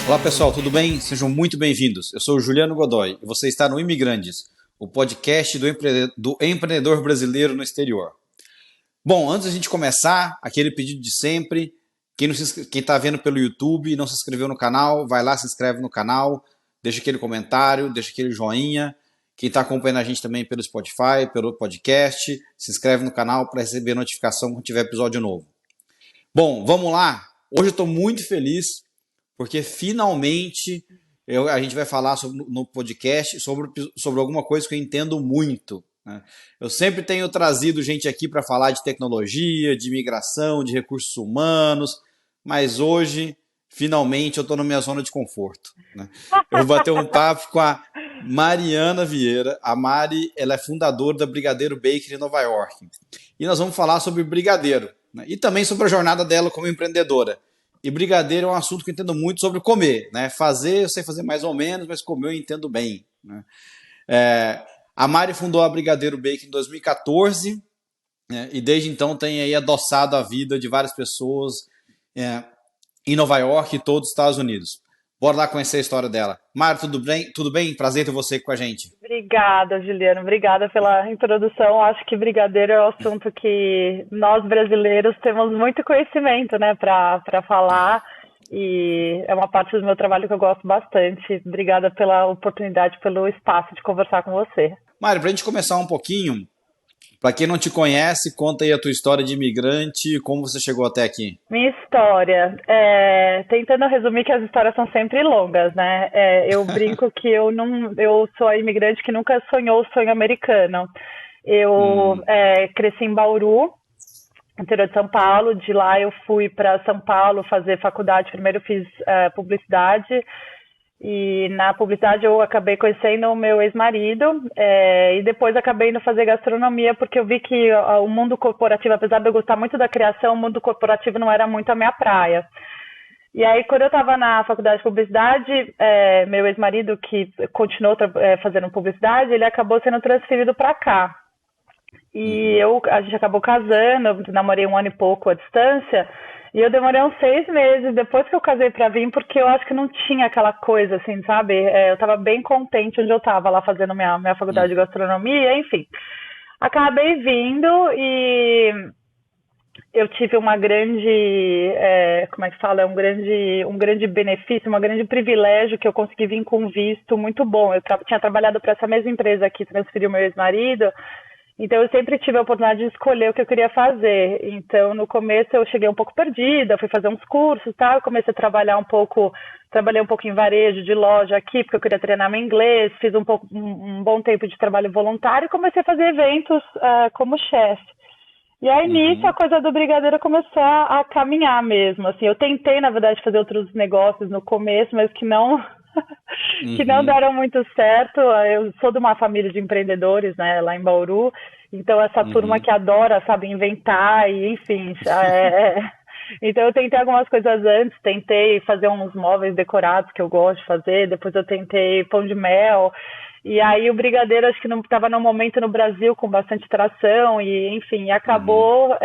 Olá pessoal, tudo bem? Sejam muito bem-vindos. Eu sou o Juliano Godoy e você está no Imigrantes, o podcast do empreendedor brasileiro no exterior. Bom, antes da gente começar, aquele pedido de sempre, quem está vendo pelo YouTube e não se inscreveu no canal, vai lá, se inscreve no canal, deixa aquele comentário, deixa aquele joinha. Quem está acompanhando a gente também pelo Spotify, pelo podcast, se inscreve no canal para receber notificação quando tiver episódio novo. Bom, vamos lá. Hoje eu estou muito feliz porque finalmente a gente vai falar no podcast sobre alguma coisa que eu entendo muito, né? Eu sempre tenho trazido gente aqui para falar de tecnologia, de imigração, de recursos humanos, mas hoje, finalmente, eu estou na minha zona de conforto, né? Eu vou bater um papo com a Mariana Vieira. A Mari, ela é fundadora da Brigadeiro Bakery em Nova York. E nós vamos falar sobre brigadeiro, né? E também sobre a jornada dela como empreendedora. E brigadeiro é um assunto que eu entendo muito sobre comer, né? Fazer, eu sei fazer mais ou menos, mas comer eu entendo bem, né? A Mari fundou a Brigadeiro Bakery em 2014, né? E desde então tem aí adoçado a vida de várias pessoas em Nova York e todos os Estados Unidos. Bora lá conhecer a história dela. Mari, tudo bem? Tudo bem? Prazer ter você aqui com a gente. Obrigada, Juliano. Obrigada pela introdução. Acho que brigadeiro é um assunto que nós brasileiros temos muito conhecimento, né, para falar. E é uma parte do meu trabalho que eu gosto bastante. Obrigada pela oportunidade, pelo espaço de conversar com você. Mari, para a gente começar um pouquinho, para quem não te conhece, conta aí a tua história de imigrante e como você chegou até aqui. Minha história, tentando resumir que as histórias são sempre longas, né? Eu brinco que eu sou a imigrante que nunca sonhou o sonho americano. Eu cresci em Bauru, interior de São Paulo. De lá eu fui para São Paulo fazer faculdade. Primeiro fiz publicidade. E na publicidade eu acabei conhecendo o meu ex-marido, e depois acabei indo fazer gastronomia, porque eu vi que o mundo corporativo, apesar de eu gostar muito da criação, o mundo corporativo não era muito a minha praia. E aí, quando eu estava na faculdade de publicidade, meu ex-marido, que continuou fazendo publicidade, ele acabou sendo transferido para cá. E a gente acabou casando, eu namorei 1 ano e pouco à distância. E eu demorei uns 6 meses depois que eu casei pra vir, porque eu acho que não tinha aquela coisa, assim, sabe? Eu tava bem contente onde eu tava, lá fazendo minha faculdade de gastronomia, enfim. Acabei vindo e eu tive uma grande, como é que fala? Um grande benefício, um grande privilégio que eu consegui vir com visto muito bom. Eu tinha trabalhado para essa mesma empresa que transferiu meu ex-marido. Então, eu sempre tive a oportunidade de escolher o que eu queria fazer. Então, no começo, eu cheguei um pouco perdida, fui fazer uns cursos, tá? Eu comecei a trabalhar trabalhei um pouco em varejo de loja aqui, porque eu queria treinar meu inglês, fiz um bom tempo de trabalho voluntário e comecei a fazer eventos como chefe. E aí, nisso, a coisa do brigadeiro começou a caminhar mesmo. Assim, eu tentei, na verdade, fazer outros negócios no começo, mas que não deram muito certo. Eu sou de uma família de empreendedores, né, lá em Bauru. Então, essa turma que adora, sabe, inventar e, enfim... Então, eu tentei algumas coisas antes. Tentei fazer uns móveis decorados que eu gosto de fazer. Depois eu tentei pão de mel. E aí o brigadeiro acho que não estava num momento no Brasil com bastante tração e, enfim, acabou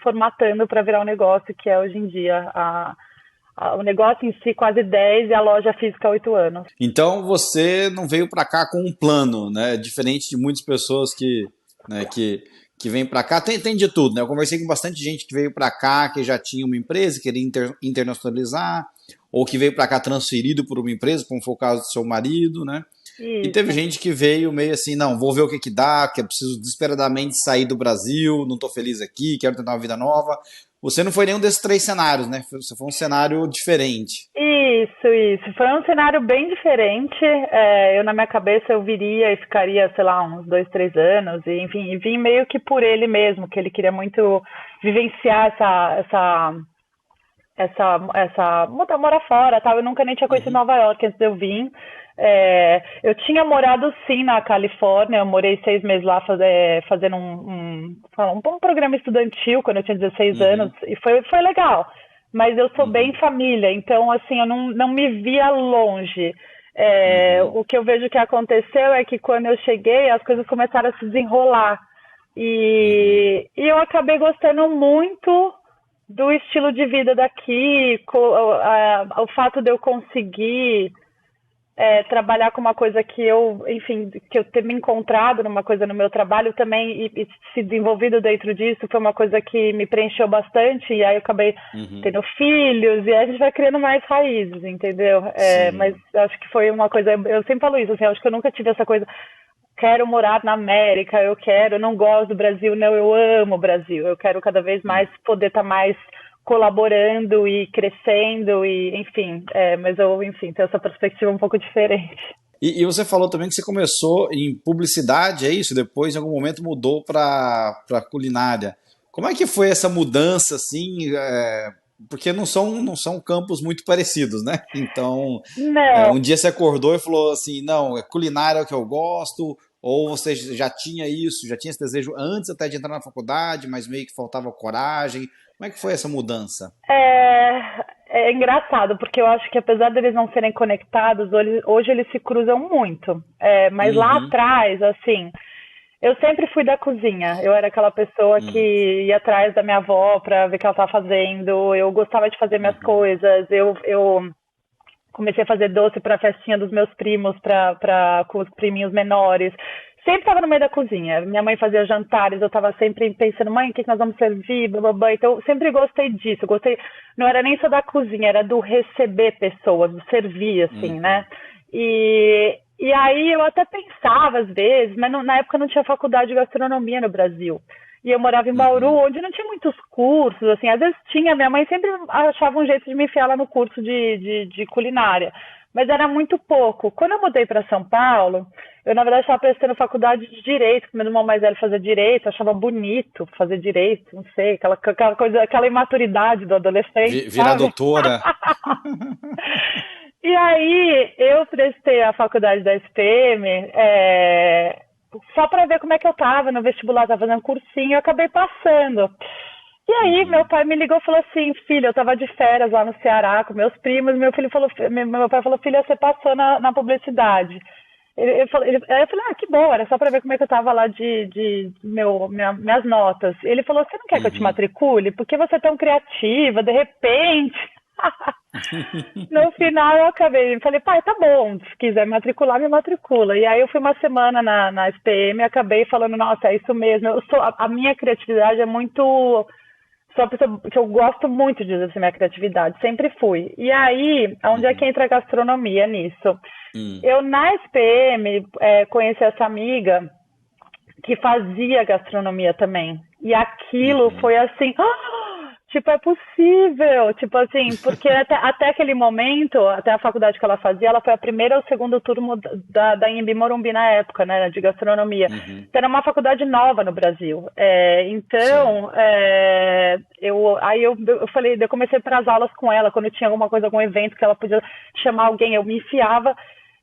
formatando para virar um negócio que é hoje em dia. O negócio em si quase 10 e a loja física 8 anos. Então você não veio para cá com um plano, né? Diferente de muitas pessoas que vêm para cá. Tem de tudo, né? Eu conversei com bastante gente que veio para cá, que já tinha uma empresa, queria internacionalizar, ou que veio para cá transferido por uma empresa, como foi o caso do seu marido, né? Isso. E teve gente que veio meio assim, não, vou ver o que dá, que eu preciso desesperadamente sair do Brasil, não estou feliz aqui, quero tentar uma vida nova. Você não foi nenhum desses 3 cenários, né? Você foi um cenário diferente. Isso. Foi um cenário bem diferente. Eu, na minha cabeça, eu viria e ficaria, sei lá, uns 2, 3 anos. E, enfim, e vim meio que por ele mesmo, que ele queria muito vivenciar morar fora, tal. Eu nunca nem tinha conhecido Nova York antes de eu vir. Eu tinha morado sim na Califórnia, eu morei 6 meses lá fazendo um programa estudantil quando eu tinha 16 anos, e foi legal, mas eu sou bem família, então assim, eu não me via longe. O que eu vejo que aconteceu é que quando eu cheguei, as coisas começaram a se desenrolar, e eu acabei gostando muito do estilo de vida daqui, o fato de eu conseguir trabalhar com uma coisa que enfim, que eu ter me encontrado numa coisa no meu trabalho também e se desenvolvido dentro disso foi uma coisa que me preencheu bastante e aí eu acabei Uhum. tendo filhos e aí a gente vai criando mais raízes, entendeu? Mas Sim. acho que foi uma coisa, eu sempre falo isso, assim, acho que eu nunca tive essa coisa, quero morar na América, eu não gosto do Brasil, não, eu amo o Brasil, eu quero cada vez mais poder estar mais colaborando e crescendo e enfim, mas eu enfim tenho essa perspectiva um pouco diferente. E você falou também que você começou em publicidade, é isso? Depois, em algum momento, mudou para culinária. Como é que foi essa mudança, assim? Porque não são campos muito parecidos, né? Então, Não, um dia você acordou e falou assim, não, culinária é o que eu gosto, ou você já tinha isso, já tinha esse desejo antes até de entrar na faculdade, mas meio que faltava coragem. Como é que foi essa mudança? é, é engraçado, porque eu acho que apesar deles não serem conectados, hoje eles se cruzam muito. Mas lá Uhum, atrás, assim, eu sempre fui da cozinha. Eu era aquela pessoa que ia atrás da minha avó para ver o que ela estava fazendo. Eu gostava de fazer minhas uhum, coisas. Eu comecei a fazer doce para a festinha dos meus primos, com os priminhos menores. Sempre estava no meio da cozinha. Minha mãe fazia jantares, eu estava sempre pensando, mãe, o que nós vamos servir? Blá, blá, blá. Então, eu sempre gostei disso. Gostei, não era nem só da cozinha, era do receber pessoas, do servir, assim, né? uhum, E aí eu até pensava às vezes, mas na época não tinha faculdade de gastronomia no Brasil. E eu morava em Bauru, uhum, onde não tinha muitos cursos, assim, às vezes tinha, minha mãe sempre achava um jeito de me enfiar lá no curso de culinária, mas era muito pouco. Quando eu mudei para São Paulo, eu na verdade estava prestando faculdade de Direito, porque meu irmão mais velho fazia Direito, achava bonito fazer Direito, não sei, aquela coisa, aquela imaturidade do adolescente, Virar sabe? doutora. E aí eu prestei a faculdade da SPM só para ver como é que eu tava no vestibular, tava fazendo um cursinho, eu acabei passando. E aí meu Uhum, pai me ligou e falou assim, filho, eu tava de férias lá no Ceará com meus primos, meu pai falou, filha, você passou na publicidade. Aí eu falei, que bom, era só para ver como é que eu tava lá minhas notas. Ele falou, você não quer que eu te uhum. matricule? Porque você é tão criativa, de repente. No final eu acabei, falei, pai, tá bom, se quiser me matricular, me matricula. E aí eu fui uma semana na SPM e acabei falando, nossa, é isso mesmo. A minha criatividade é muito. Sou uma pessoa que eu gosto muito de exercer minha criatividade, sempre fui. E aí, onde é que Uhum. entra a gastronomia nisso? Hum. Eu na SPM conheci essa amiga que fazia gastronomia também. E aquilo Uhum. foi assim, tipo, é possível, tipo assim, porque até aquele momento, até a faculdade que ela fazia, ela foi a primeira ou segundo turno da Anhembi Morumbi na época, né, de gastronomia. Uhum. Então era uma faculdade nova no Brasil. Sim. Então, eu falei, eu comecei para as aulas com ela, quando tinha alguma coisa, algum evento que ela podia chamar alguém, eu me enfiava.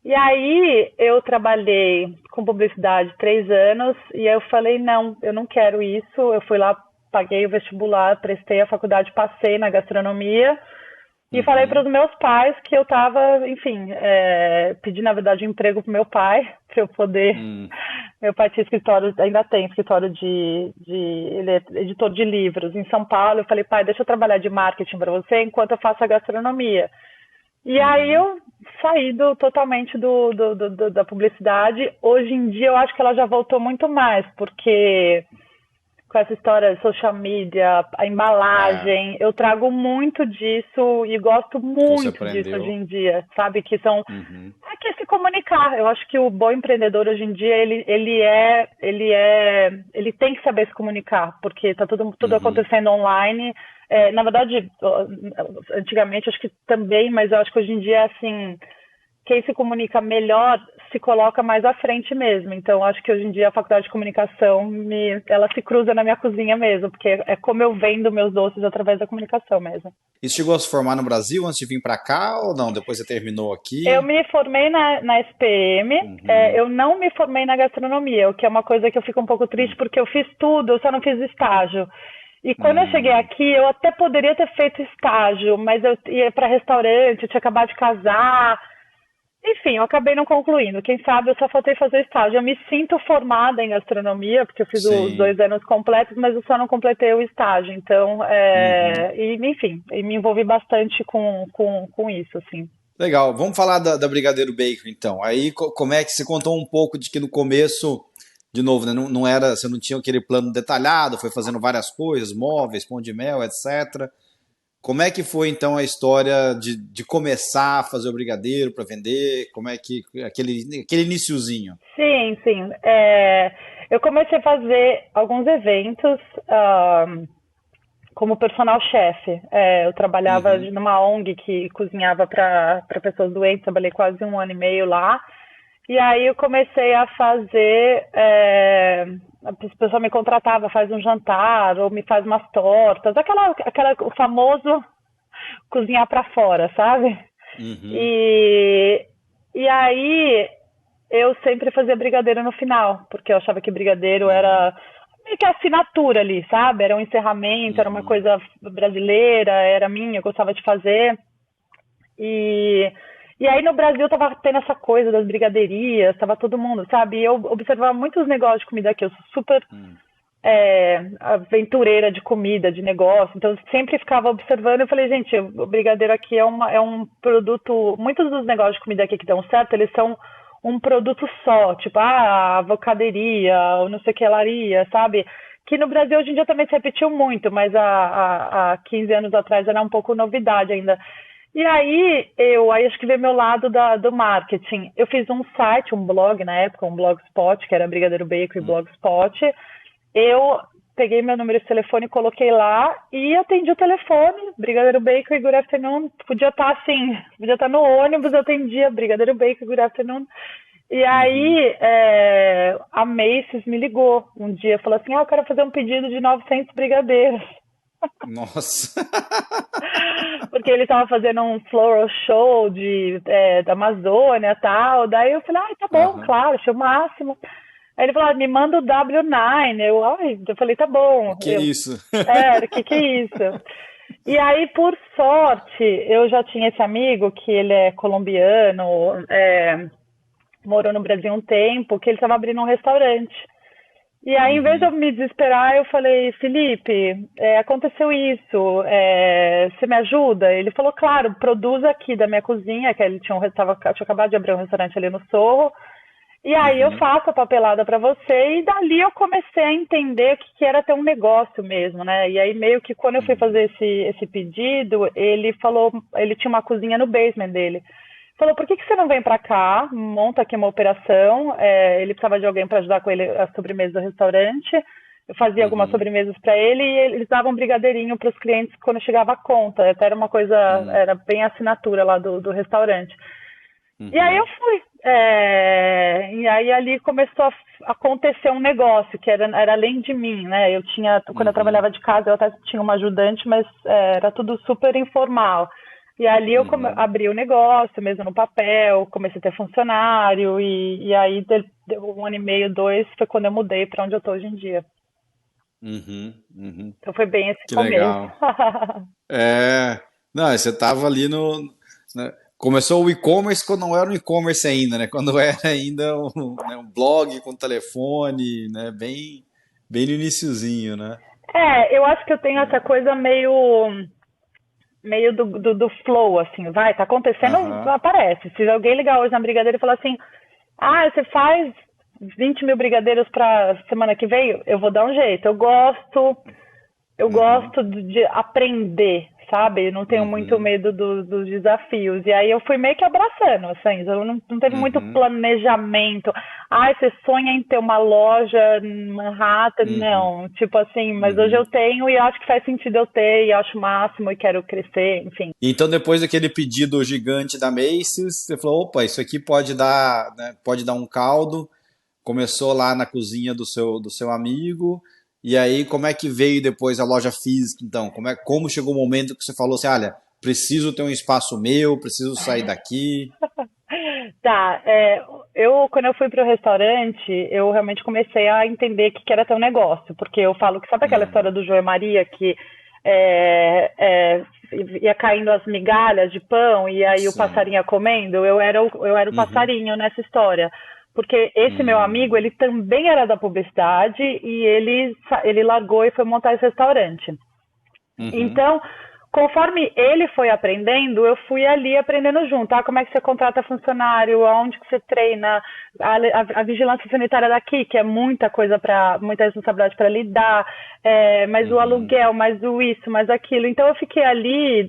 E aí eu trabalhei com publicidade 3 anos e eu falei, não, eu não quero isso. Eu fui lá, paguei o vestibular, prestei a faculdade, passei na gastronomia e falei para Uhum. os meus pais que eu estava, enfim, pedi na verdade um emprego para meu pai, para eu poder. Hum. Meu pai tinha escritório, ainda tem escritório ele é editor de livros em São Paulo. Eu falei, pai, deixa eu trabalhar de marketing para você enquanto eu faço a gastronomia. E aí Uhum. eu saí totalmente da publicidade. Hoje em dia eu acho que ela já voltou muito mais, porque com essa história de social media, a É, embalagem, eu trago muito disso e gosto que você muito disso hoje aprendeu. em dia, sabe? Que são Uhum. que é se comunicar. Eu acho que o bom empreendedor hoje em dia ele tem que saber se comunicar, porque tá tudo Uhum. acontecendo online. Na verdade, antigamente acho que também, mas eu acho que hoje em dia assim quem se comunica melhor se coloca mais à frente mesmo. Então, acho que hoje em dia a faculdade de comunicação ela se cruza na minha cozinha mesmo, porque é como eu vendo meus doces através da comunicação mesmo. E chegou a se formar no Brasil antes de vir para cá ou não? Depois você terminou Eu aqui? me formei na SPM, Uhum. eu não me formei na gastronomia, o que é uma coisa que eu fico um pouco triste porque eu fiz tudo, eu só não fiz estágio. E quando eu cheguei Hum. aqui, eu até poderia ter feito estágio, mas eu ia para restaurante, eu tinha acabado de casar, Enfim, eu acabei não concluindo. Quem sabe eu só faltei fazer estágio. Eu me sinto formada em gastronomia, porque eu fiz os Sim. 2 anos completos, mas eu só não completei o estágio. Então, Uhum. enfim, e me envolvi bastante com isso, assim. Legal. Vamos falar da Brigadeiro Bacon, então. Aí, como é que você contou um pouco de que no começo, de novo, né, não era, você não tinha aquele plano detalhado, foi fazendo várias coisas, móveis, pão de mel, etc. Como é que foi então a história de começar a fazer o brigadeiro para vender? Como é que aquele iniciozinho? Sim, sim. Eu comecei a fazer alguns eventos, como personal chef. Eu trabalhava Uhum, numa ONG que cozinhava para pessoas doentes, trabalhei quase 1 ano e meio lá. E aí eu comecei a fazer. A pessoa me contratava, faz um jantar, ou me faz umas tortas, o famoso cozinhar para fora, sabe? uhum, E, e aí eu sempre fazia brigadeiro no final, porque eu achava que brigadeiro uhum, era meio que a assinatura ali, sabe? Era um encerramento, era uma uhum, coisa brasileira, era minha, eu gostava de fazer. E, e aí no Brasil tava tendo essa coisa das brigadeirias, tava todo mundo, sabe? E eu observava muitos negócios de comida aqui, eu sou super aventureira de comida, de negócio, então eu sempre ficava observando e falei, gente, o brigadeiro aqui é um produto, muitos dos negócios de comida aqui que dão certo, eles são um produto só, tipo, a avocaderia, ou não sei o que laria, sabe? Que no Brasil hoje em dia também se repetiu muito, mas há 15 anos atrás era um pouco novidade ainda. E aí acho que veio meu lado do marketing. Eu fiz um site, um blog na época, um blogspot, que era Brigadeiro Bacon e Blogspot. Eu peguei meu número de telefone, coloquei lá e atendi o telefone, Brigadeiro Bacon e Good Afternoon. Podia estar assim, podia estar no ônibus, eu atendia Brigadeiro Bacon e Good Afternoon. E uhum. aí a Macy's me ligou um dia, falou assim, eu quero fazer um pedido de 900 brigadeiros. Nossa. Porque ele estava fazendo um floral show da Amazônia e tal. Daí eu falei, tá bom, Aham. claro, achei o máximo. Aí ele falou, me manda o W9. Eu falei, tá bom. Que isso? O que é isso? E aí, por sorte, eu já tinha esse amigo que ele é colombiano, morou no Brasil um tempo, que ele estava abrindo um restaurante. E aí, em vez de eu Uhum, me desesperar, eu falei, Felipe, aconteceu isso, você me ajuda? Ele falou, claro, produz aqui da minha cozinha, que ele tinha acabado de abrir um restaurante ali no Sorro, e aí eu uhum, faço a papelada para você, e dali eu comecei a entender o que era ter um negócio mesmo, né? E aí meio que quando eu fui uhum, fazer esse pedido, ele falou, ele tinha uma cozinha no basement dele. Falou, por que você não vem para cá, monta aqui uma operação, ele precisava de alguém para ajudar com ele a sobremesa do restaurante, eu fazia algumas uhum, sobremesas para ele e eles davam um brigadeirinho para os clientes quando chegava a conta, até era uma coisa, uhum, era bem a assinatura lá do restaurante. E aí eu uhum, fui. E aí ali começou a acontecer um negócio que era além de mim, né? Quando eu uhum, trabalhava de casa, eu até tinha uma ajudante, mas era tudo super informal. E ali eu uhum, abri o negócio, mesmo no papel, comecei a ter funcionário, e aí deu 1 ano e meio, 2, foi quando eu mudei para onde eu tô hoje em dia. uhum, uhum. Então foi bem esse Que começo. legal. É, não, você estava ali né, começou o e-commerce quando não era um e-commerce ainda, né? Quando era ainda um blog com telefone, né? Bem no iniciozinho, né? Eu acho que eu tenho essa coisa meio do flow, assim, vai, tá acontecendo, Aham. aparece. Se alguém ligar hoje na brigadeira e falar assim, você faz 20 mil brigadeiros pra semana que vem, eu vou dar um jeito. Eu Uhum. gosto de aprender, sabe? Eu não tenho muito Uhum. medo dos desafios. E aí eu fui meio que abraçando, assim, eu não teve muito Uhum. planejamento. Você sonha em ter uma loja em Manhattan? Uhum. Não, tipo assim, mas hoje Uhum. eu tenho e acho que faz sentido eu ter, e acho o máximo e quero crescer, enfim. Então, depois daquele pedido gigante da Macy's, você falou, opa, isso aqui pode dar, né, pode dar um caldo. Começou lá na cozinha do seu amigo. E aí, como é que veio depois a loja física, então? Como chegou o momento que você falou assim, olha, preciso ter um espaço meu, preciso sair daqui. Tá, quando eu fui pro restaurante, eu realmente comecei a entender que era ter um negócio, porque eu falo que sabe aquela história Uhum. do João e Maria que é, é, ia caindo as migalhas de pão e aí o Sim. passarinho ia comendo, eu era o Uhum. passarinho nessa história. Porque esse meu amigo, Hum. ele também era da publicidade e ele largou e foi montar esse restaurante. Uhum. Então, conforme ele foi aprendendo, eu fui ali aprendendo junto. Como é que você contrata funcionário, aonde que você treina, a vigilância sanitária daqui, que é muita coisa para, muita responsabilidade para lidar, mais o Uhum. aluguel, mais o isso, mais aquilo. Então eu fiquei ali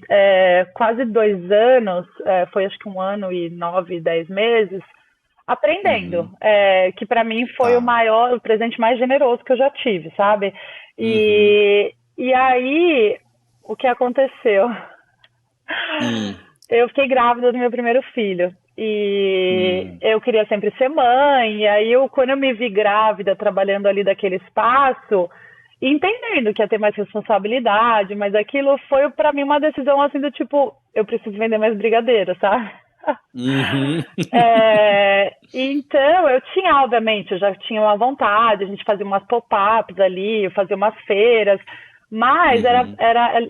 quase 2 anos, foi acho que 1 ano e 9, 10 meses, aprendendo, Uhum. que para mim foi Tá. o presente mais generoso que eu já tive, sabe? Uhum. E aí, o que aconteceu? Hum. Eu fiquei grávida do meu primeiro filho. E Hum. eu queria sempre ser mãe. E aí, quando eu me vi grávida, trabalhando ali daquele espaço, entendendo que ia ter mais responsabilidade, mas aquilo foi para mim uma decisão assim do tipo, eu preciso vender mais brigadeiro, sabe? Uhum. Então, eu tinha, obviamente, eu já tinha uma vontade, a gente fazia umas pop-ups ali, fazia umas feiras, mas Uhum.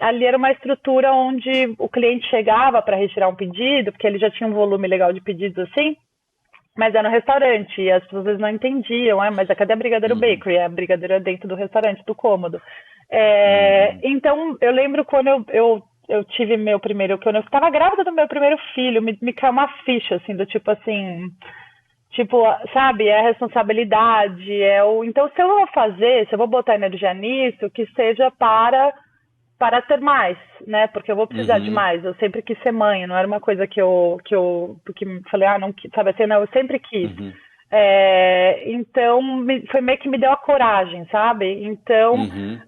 ali era uma estrutura onde o cliente chegava para retirar um pedido, porque ele já tinha um volume legal de pedidos assim, mas era no restaurante, e as pessoas às vezes não entendiam, mas cadê a Brigadeiro Uhum. Bakery? A Brigadeiro é dentro do restaurante, do cômodo. Uhum. Então, eu lembro quando eu tive meu primeiro, quando eu estava grávida do meu primeiro filho, me caiu uma ficha, assim, do tipo assim, tipo, sabe, é a responsabilidade, então se eu vou fazer, se eu vou botar energia nisso, que seja para ter mais, né? Porque eu vou precisar de Uhum. mais. Eu sempre quis ser mãe, não era uma coisa que eu porque falei, não, sabe assim, não, eu sempre quis. Uhum. Então foi meio que me deu a coragem, sabe? Então Uhum.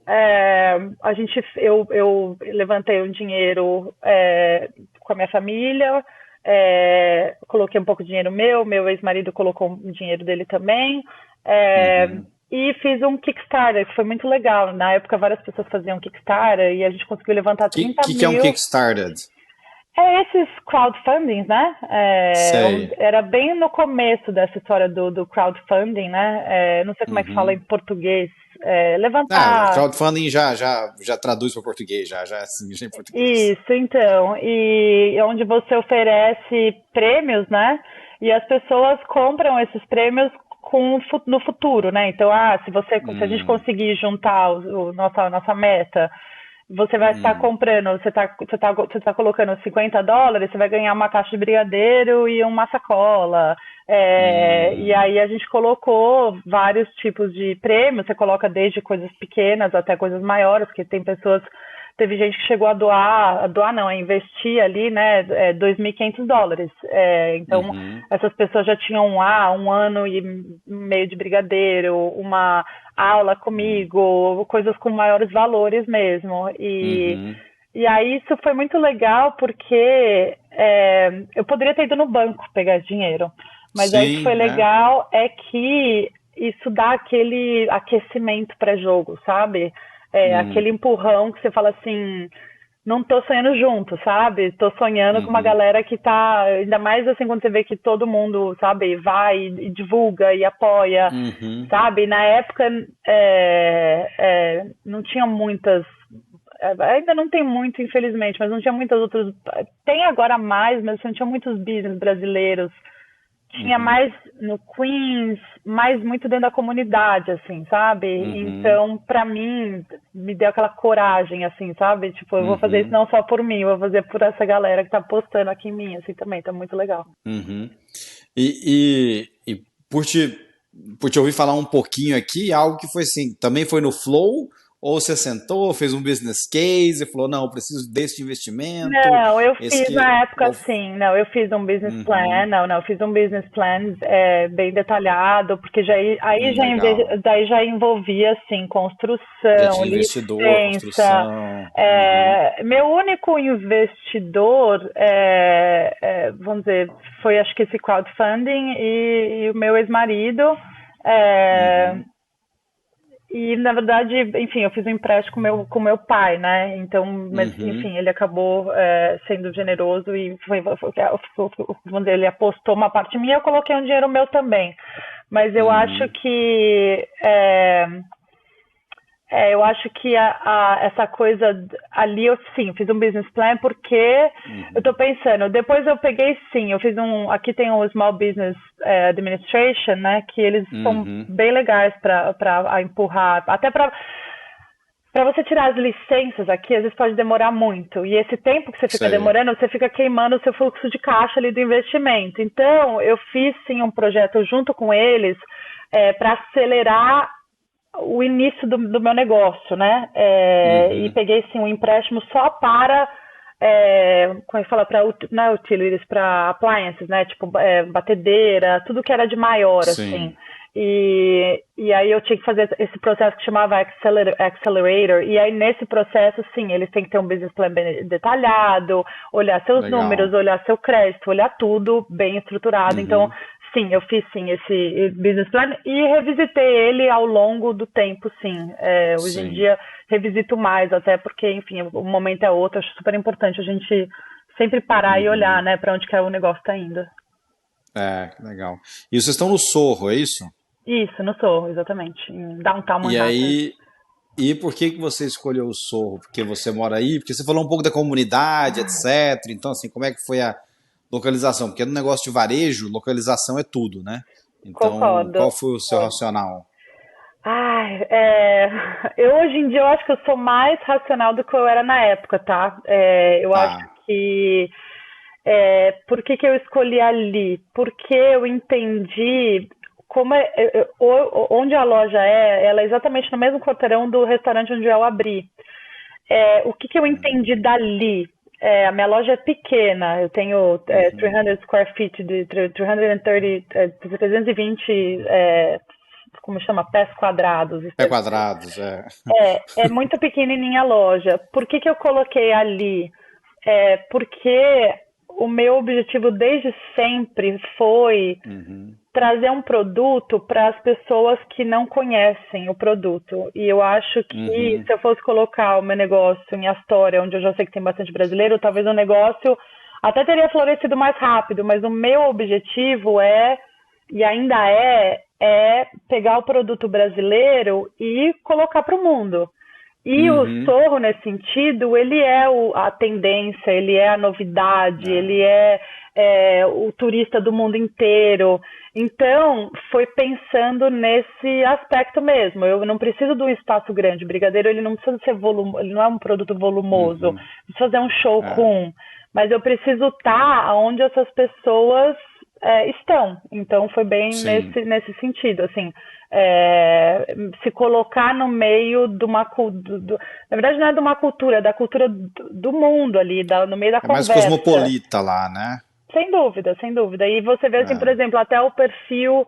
eu levantei um dinheiro com a minha família, coloquei um pouco de dinheiro meu ex-marido colocou um dinheiro dele também. É, Uhum. e fiz um Kickstarter, que foi muito legal. Na época, várias pessoas faziam Kickstarter e a gente conseguiu levantar Que, 30 que que é um mil. Kickstarted? Esses crowdfundings, né? Sei. Era bem no começo dessa história do crowdfunding, né? Não sei como é que fala em Uhum. português. Ah, Levantar. crowdfunding já traduz para português, já assim, já em português. Isso, então. E onde você oferece prêmios, né? E as pessoas compram esses prêmios no futuro, né? Então, se a gente Hum. conseguir juntar nossa meta, você vai estar Hum. comprando, você tá colocando US$ 50, você vai ganhar uma caixa de brigadeiro e uma sacola. E Hum. aí a gente colocou vários tipos de prêmios, você coloca desde coisas pequenas até coisas maiores, porque teve gente que chegou a doar não, a investir ali, né, US$ 2.500. Então, Uhum. essas pessoas já tinham 1 ano e meio de brigadeiro, uma aula Hum. comigo, coisas com maiores valores mesmo. Uhum. E aí isso foi muito legal porque eu poderia ter ido no banco pegar esse dinheiro, mas aí o que foi Sim, é. legal é que isso dá aquele aquecimento pré-jogo, sabe? Aquele Hum. empurrão que você fala assim, não tô sonhando junto, sabe? Tô sonhando com uma Uhum. galera que tá, ainda mais assim quando você vê que todo mundo, sabe, vai e divulga e apoia, Uhum. sabe? Na época não tinha muitas, ainda não tem muito, infelizmente, mas não tinha muitas outras. Tem agora mais, mas não tinha muitos business brasileiros. Tinha Uhum. mais no Queens, mais muito dentro da comunidade, assim, sabe? Uhum. Então, pra mim, me deu aquela coragem, assim, sabe? Tipo, eu vou fazer isso Uhum. não só por mim, eu vou fazer por essa galera que tá postando aqui em mim, assim, também, tá muito legal. Uhum. E por te ouvir falar um pouquinho aqui, algo que foi assim, também foi no flow, ou você sentou, fez um business case e falou, não, eu preciso desse investimento, Não, eu esse fiz que. na época assim, não, eu fiz um business plan, Uhum. não, eu fiz um business plan bem detalhado, porque Legal. daí já envolvia assim, Já construção, tinha investidor, licença. construção. Uhum. Meu único investidor, vamos dizer, foi acho que esse crowdfunding e o meu ex-marido. É, Uhum. e, na verdade, enfim, eu fiz um empréstimo com meu pai, né? Então, mas, Uhum. enfim, ele acabou sendo generoso e vamos dizer, ele apostou uma parte minha, eu coloquei um dinheiro meu também. Mas eu acho Uhum. que Eu acho que essa coisa ali, eu sim, fiz um business plan porque eu tô pensando, depois eu peguei sim, eu fiz aqui tem o Small Business Administration, né, que eles são Uhum. bem legais para empurrar, até para você tirar as licenças aqui, às vezes pode demorar muito. E esse tempo que você fica Sei. demorando, você fica queimando o seu fluxo de caixa ali do investimento. Então, eu fiz sim um projeto junto com eles para acelerar o início do meu negócio, né? E Uhum. peguei sim um empréstimo só para como é que fala, para não é utilities, para appliances, né? Tipo batedeira, tudo que era de maior, assim. Sim. E aí eu tinha que fazer esse processo que chamava Accelerator, e aí nesse processo, sim, eles têm que ter um business plan bem detalhado, olhar seus números, Legal. olhar seu crédito, olhar tudo bem estruturado. Então, Uhum. sim, eu fiz sim esse business plan e revisitei ele ao longo do tempo, sim. Hoje em Sim. dia revisito mais, até porque, enfim, o momento é outro, acho super importante a gente sempre parar e olhar, Uhum. né, para onde que o negócio está indo. Legal. E vocês estão no Sorro, é isso? Isso, no Sorro, exatamente, em Downtown E Manhattan. aí, e por que você escolheu o Sorro? Porque você mora aí? Porque você falou um pouco da comunidade, etc. Então, assim, como é que foi a localização? Porque no negócio de varejo, localização é tudo, né? Então, Concordo. qual foi o seu racional? Ai, eu hoje em dia eu acho que eu sou mais racional do que eu era na época, tá? Eu acho Tá. que por que que eu escolhi ali? Porque eu entendi como onde a loja ela é exatamente no mesmo quarteirão do restaurante onde eu abri. O que que eu entendi dali? A minha loja é pequena, eu tenho Uhum. 300 square feet, de 330, 320, como chama, pés quadrados. Pé quadrados, é. É muito pequenininha a loja. Por que que eu coloquei ali? Porque o meu objetivo desde sempre foi Uhum. trazer um produto para as pessoas que não conhecem o produto. E eu acho que Uhum. se eu fosse colocar o meu negócio em Astoria, onde eu já sei que tem bastante brasileiro, talvez o negócio até teria florescido mais rápido, mas o meu objetivo e ainda pegar o produto brasileiro e colocar para o mundo. E o Uhum. Sorro, nesse sentido, ele é a tendência, ele é a novidade, ele É. o turista do mundo inteiro. Então, foi pensando nesse aspecto mesmo. Eu não preciso de um espaço grande. O brigadeiro, ele não precisa ser ele não é um produto volumoso. Uhum. Precisa fazer um É. showroom. Mas eu preciso estar onde essas pessoas estão. Então, foi bem Sim. nesse sentido, assim. Se colocar no meio de uma na verdade não é de uma cultura, é da cultura do mundo ali, no meio da É mais conversa. cosmopolita lá, né? Sem dúvida, sem dúvida. E você vê assim, por É. exemplo, até o perfil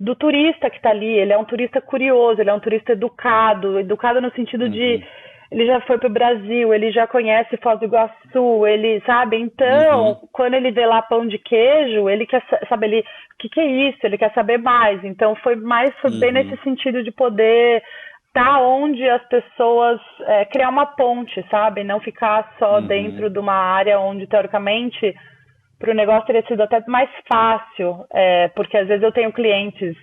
do turista que está ali, ele é um turista curioso, ele é um turista educado, educado no sentido de Uhum. ele já foi para o Brasil, ele já conhece Foz do Iguaçu, ele sabe. Então, Uhum. quando ele vê lá pão de queijo, ele quer saber ele, o que, que é isso, ele quer saber mais. Então, foi bem nesse Uhum. sentido de poder estar onde as pessoas criar uma ponte, sabe? Não ficar só Uhum. dentro de uma área onde teoricamente para o negócio teria sido até mais fácil, porque às vezes eu tenho clientes,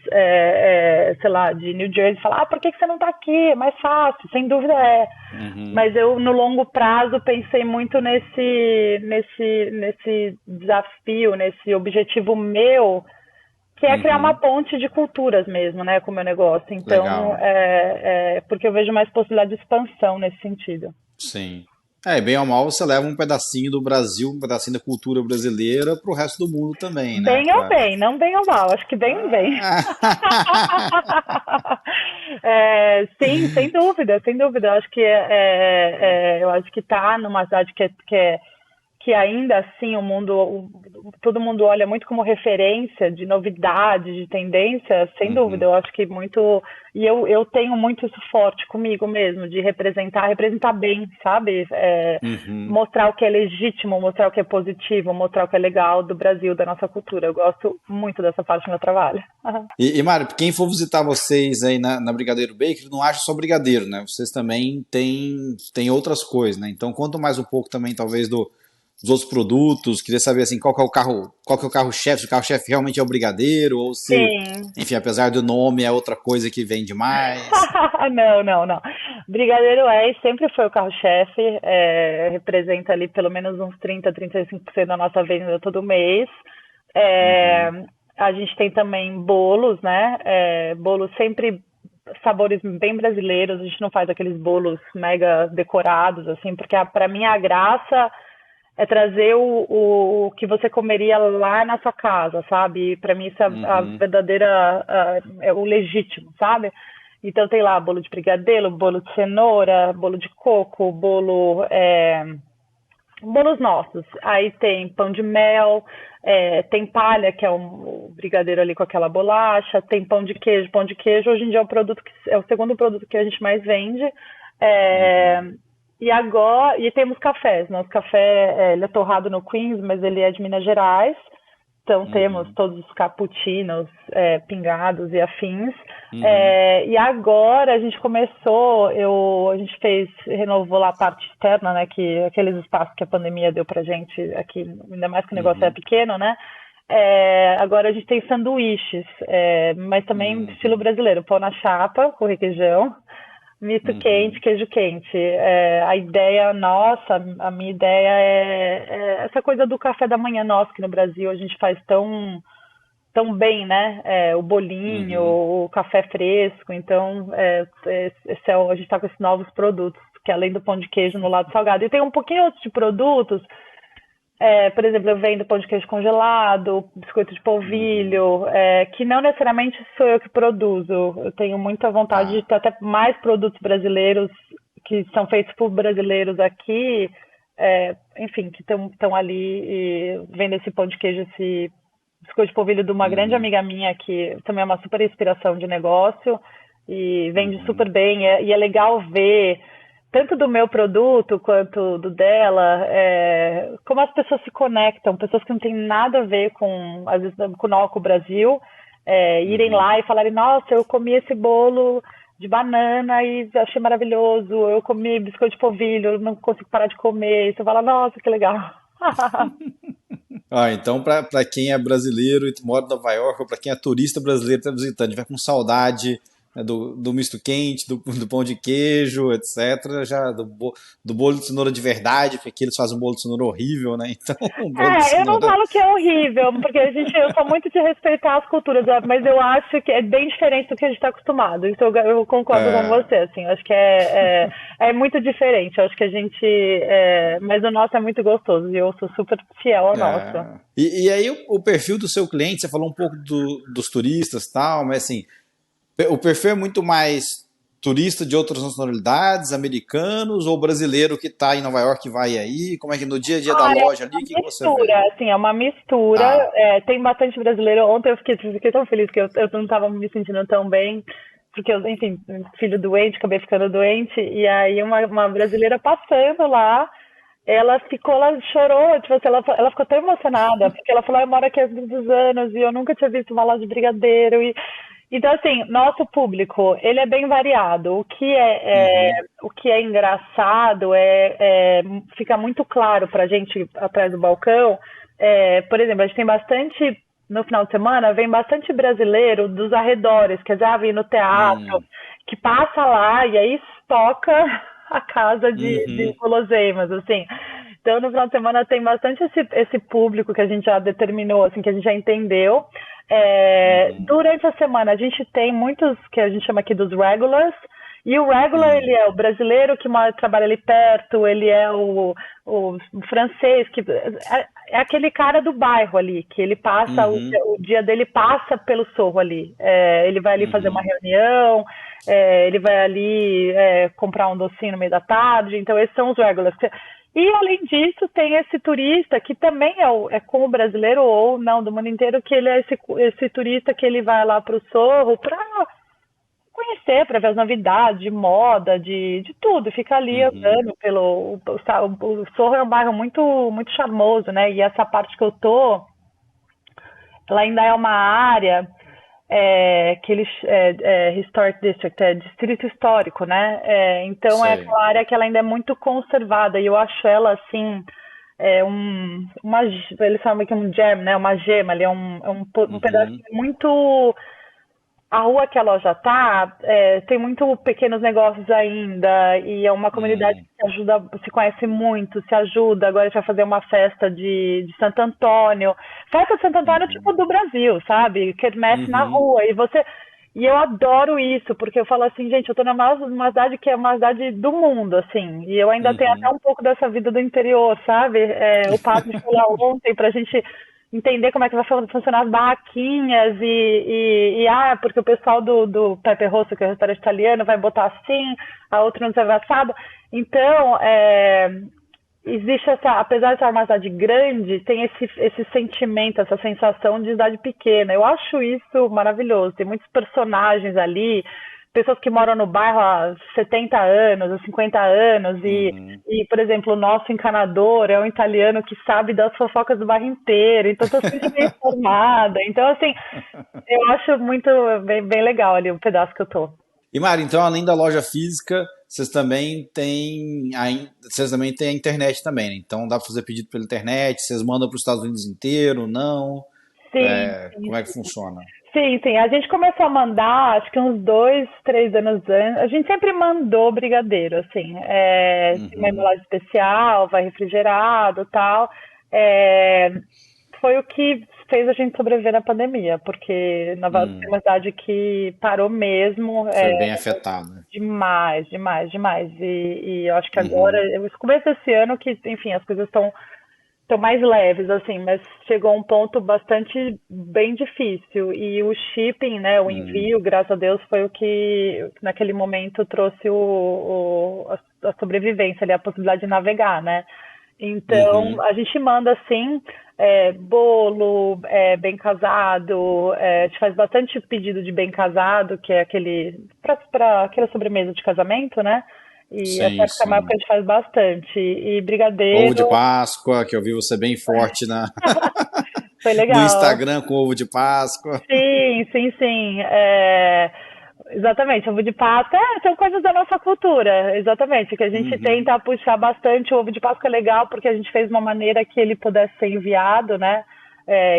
sei lá, de New Jersey, falar, por que você não está aqui? É mais fácil, sem dúvida é. Uhum. Mas eu, no longo prazo, pensei muito nesse desafio, nesse objetivo meu, que é criar uma Uhum. ponte de culturas mesmo, né, com o meu negócio. Então, Legal. porque eu vejo mais possibilidade de expansão nesse sentido. Sim. E bem ou mal, você leva um pedacinho do Brasil, um pedacinho da cultura brasileira para o resto do mundo também, né? Bem ou bem, não bem ou mal, acho que bem bem. Sim, sem dúvida, sem dúvida. Eu acho que eu acho que tá numa cidade que ainda assim todo mundo olha muito como referência de novidade, de tendência, sem dúvida. Uhum. Eu acho que muito. E eu tenho muito isso forte comigo mesmo, de representar bem, sabe? Uhum. Mostrar o que é legítimo, mostrar o que é positivo, mostrar o que é legal do Brasil, da nossa cultura. Eu gosto muito dessa parte do meu trabalho. E Mário, quem for visitar vocês aí na Brigadeiro Bakery, não acha só brigadeiro, né? Vocês também têm outras coisas, né? Então conta mais um pouco também, talvez, os outros produtos. Queria saber assim, qual que é o carro-chefe, se o carro-chefe realmente é o brigadeiro, ou se, Sim. enfim, apesar do nome, é outra coisa que vende mais. Não, não, não. Brigadeiro sempre foi o carro-chefe, representa ali pelo menos uns 30, 35% da nossa venda todo mês. É, Uhum, a gente tem também bolos, né? Bolos sempre sabores bem brasileiros, a gente não faz aqueles bolos mega decorados, assim, porque para mim a graça é trazer o que você comeria lá na sua casa, sabe? Para mim isso é a uhum, verdadeira, é o legítimo, sabe? Então tem lá bolo de brigadeiro, bolo de cenoura, bolo de coco, bolos nossos. Aí tem pão de mel, tem palha, que é o brigadeiro ali com aquela bolacha, tem pão de queijo. Pão de queijo hoje em dia é é o segundo produto que a gente mais vende. É, uhum, e agora, e temos cafés. Nosso café, ele é torrado no Queens, mas ele é de Minas Gerais. Então temos uhum, todos os cappuccinos, pingados e afins. uhum, E agora a gente a gente renovou lá a parte externa, né? Que aqueles espaços que a pandemia deu pra gente aqui, ainda mais que o negócio é uhum, pequeno, né? Agora a gente tem sanduíches, mas também estilo uhum, brasileiro, pão na chapa com requeijão, misto quente, uhum, queijo quente. A ideia nossa, a minha ideia é essa coisa do café da manhã nosso, que no Brasil a gente faz tão bem, né? O bolinho, uhum. o café fresco. Então, a gente está com esses novos produtos, que além do pão de queijo no lado salgado. E tem um pouquinho outros de produtos, por exemplo, eu vendo pão de queijo congelado, biscoito de Uhum. polvilho, que não necessariamente sou eu que produzo. Eu tenho muita vontade de Tá. ter até mais produtos brasileiros que são feitos por brasileiros aqui, enfim, que estão ali e vendo esse pão de queijo, esse biscoito de polvilho de uma grande Uhum. amiga minha que também é uma super inspiração de negócio e vende super Uhum. bem. E é legal ver tanto do meu produto quanto do dela, como as pessoas se conectam, pessoas que não têm nada a ver com, às vezes, com o Brasil, irem Uhum. lá e falarem, nossa, eu comi esse bolo de banana e achei maravilhoso, eu comi biscoito de polvilho, eu não consigo parar de comer, e você fala, nossa, que legal. Ah, então, para quem é brasileiro e mora em Nova York, ou para quem é turista brasileiro e está visitando, vai com saudade, né, do misto quente, do pão de queijo, etc., já do bolo de cenoura de verdade, porque aqui eles fazem um bolo de cenoura horrível, né? Então, um bolo de Eu não cenoura. falo que é horrível, porque eu sou muito de respeitar as culturas, mas eu acho que é bem diferente do que a gente está acostumado. Isso eu concordo com É, você, assim, eu acho que é muito diferente. Eu acho que a gente, mas o nosso é muito gostoso e eu sou super fiel ao nosso. E aí, o perfil do seu cliente, você falou um pouco dos turistas e tal, mas assim, o perfil é muito mais turista de outras nacionalidades, americanos ou brasileiro que está em Nova York e vai aí? Como é que no dia a dia da Ah, é loja ali, o uma que você vê? mistura, assim, é uma mistura. Tá. Tem bastante brasileiro. Ontem eu fiquei tão feliz que eu não estava me sentindo tão bem, porque eu, enfim, filho doente, acabei ficando doente, e aí uma brasileira passando lá, ela chorou, tipo assim, ela ficou tão emocionada, porque ela falou, eu moro aqui há muitos anos e eu nunca tinha visto uma loja de brigadeiro. Então, assim, nosso público, ele é bem variado. Uhum. O que é engraçado fica muito claro pra gente atrás do balcão. Por exemplo, a gente tem bastante, no final de semana, vem bastante brasileiro dos arredores, quer dizer, vem no teatro, Hum. que passa lá e aí estoca a casa de Uhum. guloseimas, assim. Então, no final de semana tem bastante esse público que a gente já determinou, assim, que a gente já entendeu. Uhum. Durante a semana, a gente tem muitos que a gente chama aqui dos regulars, e o regular, ele Hum. é o brasileiro que trabalha ali perto, ele é o francês, que é aquele cara do bairro ali, que ele passa, Uhum. o dia dele passa pelo Sorro ali. Ele vai ali fazer uma Uhum. reunião, ele vai ali comprar um docinho no meio da tarde, então esses são os regulars. E além disso, tem esse turista que também é como brasileiro ou não, do mundo inteiro, que ele é esse turista que ele vai lá para o Sorro para conhecer, para ver as novidades de moda, de tudo. Fica ali Uhum. andando o Sorro é um bairro muito charmoso, né? E essa parte que eu tô, ela ainda é uma área que eles Historic District, é distrito histórico, né? Então é Sei. aquela área que ela ainda é muito conservada e eu acho ela assim eles chamam que é um gem, né? Uma gema ali, um pedacinho Uhum, muito. A rua que a loja tá, tem muito pequenos negócios ainda, e é uma comunidade hum, que se ajuda, se conhece muito, se ajuda. Agora a gente vai fazer uma festa de Santo Antônio. Festa de Santo Antônio uhum, tipo do Brasil, sabe? Quermesse na uhum, rua. E eu adoro isso, porque eu falo assim, gente, eu tô numa cidade que é uma cidade do mundo, assim, e eu ainda tenho até uhum, um pouco dessa vida do interior, sabe? O padre foi lá ontem pra gente entender como é que vai funcionar as barraquinhas porque o pessoal do Pepe Rosso, que é o restaurante italiano, vai botar assim, a outra não serve assado. Então, existe apesar de ser uma cidade grande, tem esse sentimento, essa sensação de cidade pequena. Eu acho isso maravilhoso. Tem muitos personagens ali, pessoas que moram no bairro há 70 anos, há 50 anos, uhum. por exemplo, o nosso encanador é um italiano que sabe das fofocas do bairro inteiro, então estou sempre bem informada. Então, assim, eu acho muito bem legal ali o pedaço que eu tô. E Mari, então além da loja física, vocês também têm a internet também, né? Então dá para fazer pedido pela internet, vocês mandam para os Estados Unidos inteiro, não? Sim, Como é que funciona? sim, sim. A gente começou a mandar, acho que uns 2, 3 anos antes. A gente sempre mandou brigadeiro, assim. Tem uma Uhum, embalagem especial, vai refrigerado, tal. É, foi o que fez a gente sobreviver na pandemia, porque Nova York é hum. uma cidade que parou mesmo, Foi bem afetado, né? demais, demais, demais. E eu acho que agora, Uhum, no começo desse ano, que, enfim, as coisas estão mais leves, assim, mas chegou a um ponto bastante bem difícil. E o shipping, né, o hum, envio, graças a Deus, foi o que naquele momento trouxe a sobrevivência ali, a possibilidade de navegar, né? Então, uhum, a gente manda assim, bolo, bem casado, a gente faz bastante pedido de bem casado, que é para aquela sobremesa de casamento, né? E essa sim, época é uma época que sim. a gente faz bastante. E Ovo de brigadeiro, Páscoa, que eu vi você bem forte foi no legal. Instagram com ovo de Páscoa. Sim, sim, sim. Exatamente, ovo de Páscoa, são coisas da nossa cultura, exatamente, que a gente Uhum, tenta puxar bastante. O ovo de Páscoa é legal porque a gente fez uma maneira que ele pudesse ser enviado, né?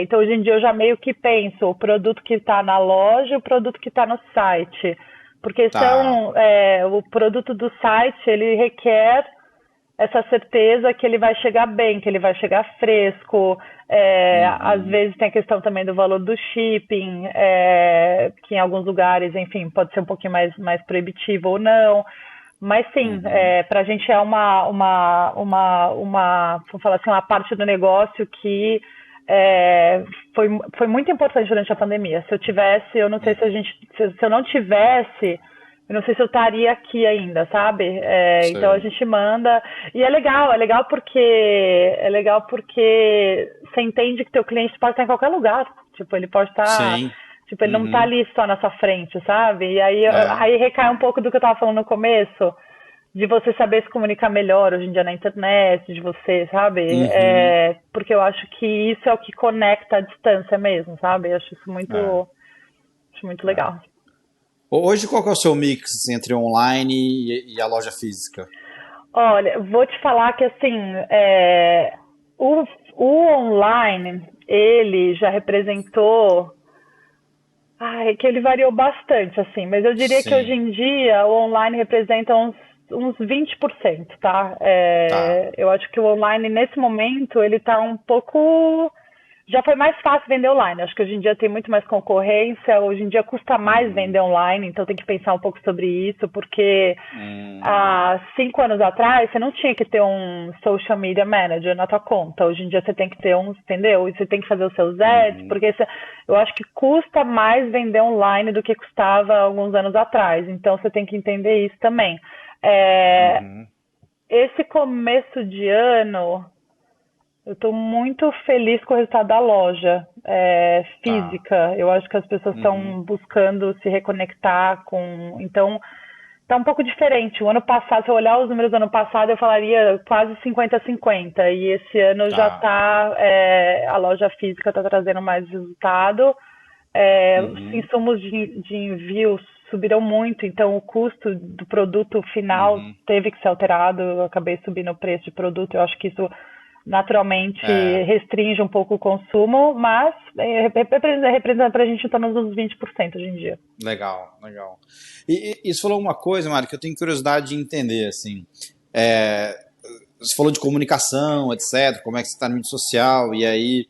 Então, hoje em dia, eu já meio que penso o produto que está na loja e o produto que está no site. Porque tá. o produto do site, ele requer essa certeza que ele vai chegar bem, que ele vai chegar fresco. Às Uhum, vezes tem a questão também do valor do shipping, que em alguns lugares, enfim, pode ser um pouquinho mais proibitivo ou não. Mas sim, uhum, para a gente é vamos falar assim, uma parte do negócio que foi muito importante durante a pandemia. Se eu tivesse, eu não sei se a uhum. gente, se eu não tivesse, eu não sei se eu estaria aqui ainda, sabe? Então a Sei. gente manda e é legal porque você entende que teu cliente pode estar em qualquer lugar. Tipo, ele pode estar, Sim. tipo, ele não está Uhum. ali só na sua frente, sabe? E aí recai um pouco do que eu estava falando no começo, de você saber se comunicar melhor hoje em dia na internet, de você, sabe? Uhum. Porque eu acho que isso é o que conecta a distância mesmo, sabe? Eu É, acho muito é. legal. Hoje, qual que é o seu mix entre online e a loja física? Olha, vou te falar que assim, o, o online, ele já representou. Ai, que ele variou bastante, assim, mas eu diria que hoje Sim, em dia o online representa uns 20%, tá? tá. Eu acho que o online, nesse momento, ele tá um pouco. Já foi mais fácil vender online. Acho que hoje em dia tem muito mais concorrência, hoje em dia custa mais Uhum. vender online, então tem que pensar um pouco sobre isso, porque Hum, há 5 anos atrás você não tinha que ter um social media manager na tua conta. Hoje em dia você tem que ter um, entendeu? E você tem que fazer os seus ads, uhum. porque eu acho que custa mais vender online do que custava alguns anos atrás. Então você tem que entender isso também. É, Uhum. esse começo de ano, eu estou muito feliz com o resultado da loja Tá. física. Eu acho que as pessoas Uhum. estão buscando se reconectar com. Então, tá um pouco diferente. O ano passado, se eu olhar os números do ano passado, eu falaria quase 50-50. E esse ano já Tá. está. A loja física está trazendo mais resultado. Os Uhum. insumos de envio subiram muito, então o custo do produto final Uhum. teve que ser alterado. Eu acabei subindo o preço de produto. Eu acho que isso naturalmente É, restringe um pouco o consumo, mas representa para a gente em torno dos 20% hoje em dia. legal, legal. E você falou uma coisa, Mário, que eu tenho curiosidade de entender, assim. É, você falou de comunicação, etc., como é que você está na mídia social, e aí